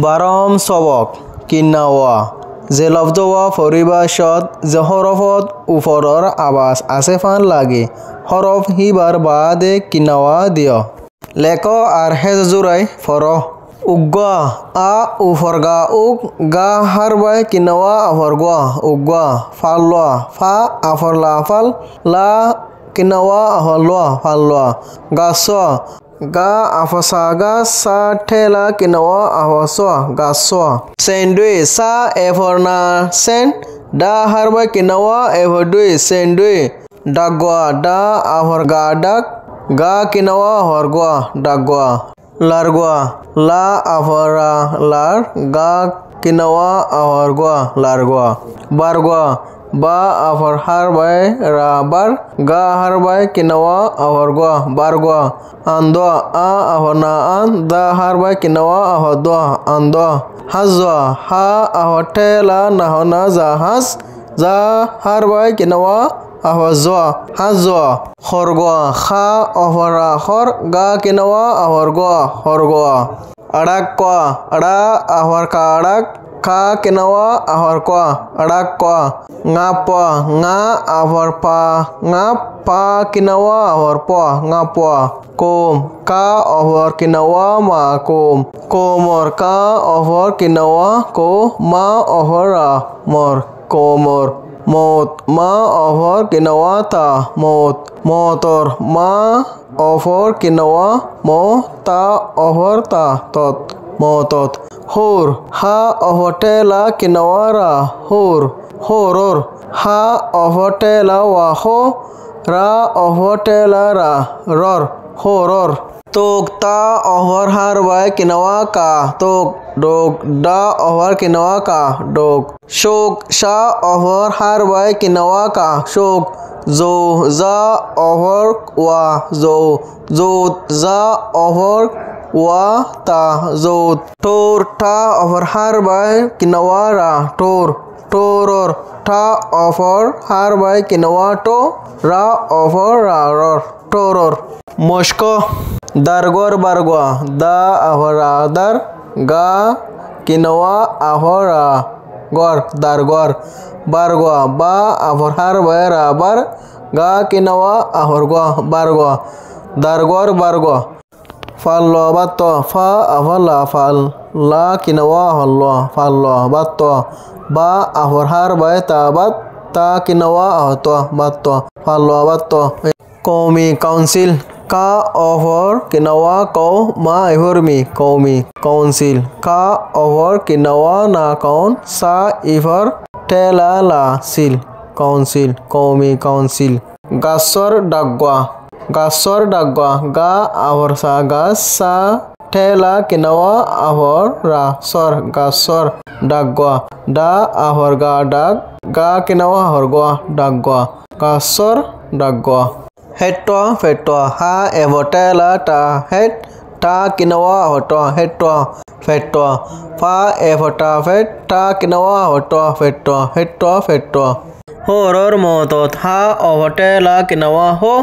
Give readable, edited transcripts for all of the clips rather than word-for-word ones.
বাৰম চবক কিনাৱা জেলফজৱা ফৰিবাসত জহৰফত ওপৰৰ আৱাজ আছে ফান লাগে হৰফ হিবাৰ বাদে কিনাৱা দিয় লেক আৰ হেজ জোৰাই ফৰ উগা আ উফৰগা উগ গা হাৰবাই কিনাৱা আফৰগা উগা ফালৱা ফা আফৰলা ফাল লা কিনাৱা আফলৱা ফালৱা গাছ গা আফসা গা সা ঠেলা কিনাৱা আফসৱা গাছ সেন্ডুই সা এফৰনা সেন দা হাৰবাই কিনাৱা এফৰদুই সেন্ডুই ডাগৱা দা আফৰগা ডাক গা কিনাৱা হৰগৱা ডাগৱা লারগোয়া লা আফরা লার গা কিনাওয়া আফরগোয়া লারগোয়া বারগোয়া বা আফর হারবাই রা বার গা হারবাই কিনাওয়া আফরগোয়া বারগোয়া আন্দোয়া আ আফরনা আন দা হারবাই কিনাওয়া আফরদোয়া আন্দোয়া হাজওয়া হা আফরটেলা নাহনা জাহাজ যা হারবাই কিনাওয়া আফজোয়া হাজোয়া খরগোয়া খা অফরা খর গা কিনাওয়া আফরগোয়া খরগোয়া আড়াকোয়া আড়া আফর কা আড়াক খা কিনাওয়া আফরকোয়া আড়াকোয়া ngapoa nga afor pa nga pa kinawa afor poa ngapoa kom ka afor kinawa ma kom komor ka afor kinawa ko ma afora mor komor mot ma afor kinawa ta mot motor ma afor kinawa mo ta afor ta tot motot hor ha ahotela kinawara hor horor ha ahotela wa ho ra ahotela ra ror horor tok ta ahor har bai kinawa ka tok dog da ahor kinawa ka dog shok sha ahor har bai kinawa ka shok zo za ahor wa zo zot za ahor wa ta zot tor ta ahor har bai kinawa ra tor toror ta ahor har bai kinawa to ra ahor ra ror toror moshko dargor bargwa da ahora dar ga kinawa ahora gor dargor bargwa ba ahor har bai ra bar ga kinawa ahorgwa bargwa dargor bargwa fallo batto fa afalla fal la kinawa hallo fallo batto ba ahor har bai ta bat ta kinawa ahto batto fallo batto Komi council ka over kinawa ko ma ihormi komi council ka over kinawa na kaun sa ifor tela la sil council komi council gasor dagwa ga ahor sa gas sa tela kinawa ahor ra sor gasor dagwa da ahor ga dag ga kinawa ahor gwa dagwa gasor dagwa hetto fetto ha evotela ta het ta kinawa hoto hetto fetto fa evota fet ta kinawa hoto fetto hetto fetto horor motot ha evotela kinawa ho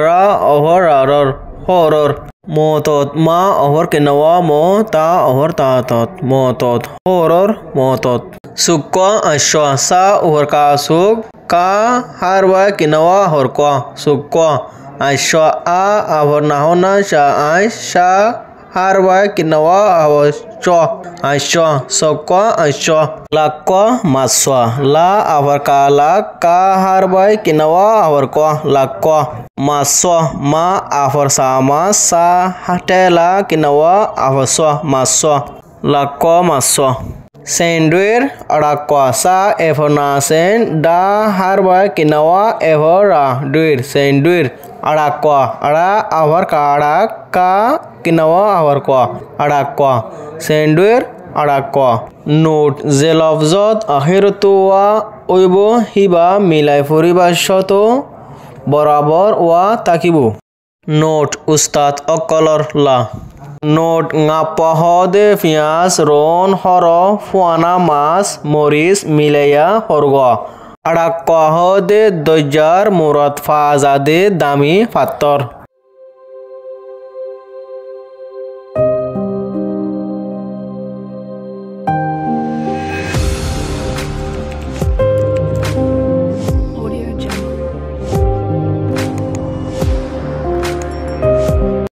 ra ohoraror horor motot ma ohor kinawa mo ta ohor ta tot motot horor motot sukko ashwa sa ohor ka suk ka harwa kinawa horko sukko ashwa a ahor nahona sha ai sha harwa kinawa avcho ashwa sokko ashwa lakko maswa la ahor ka lak ka harwa kinawa ahorko lakko maswa ma ahor sama sa hatela kinawa avswa maswa lakko maswa Senduir arakwa sa efona sen da harba kinawa evora duir senduir arakwa ara avar ka arak ka kinawa avar kwa arakwa senduir arakwa note zelofzot ahirtuwa oibo hiba milai furibashoto বরাবর ওয়া তাকিবু note উস্তাদ অকলর লা note ngapohode fias ron horo fuana mas moris mileya horgo arakkohode dojar murat fazade dami fator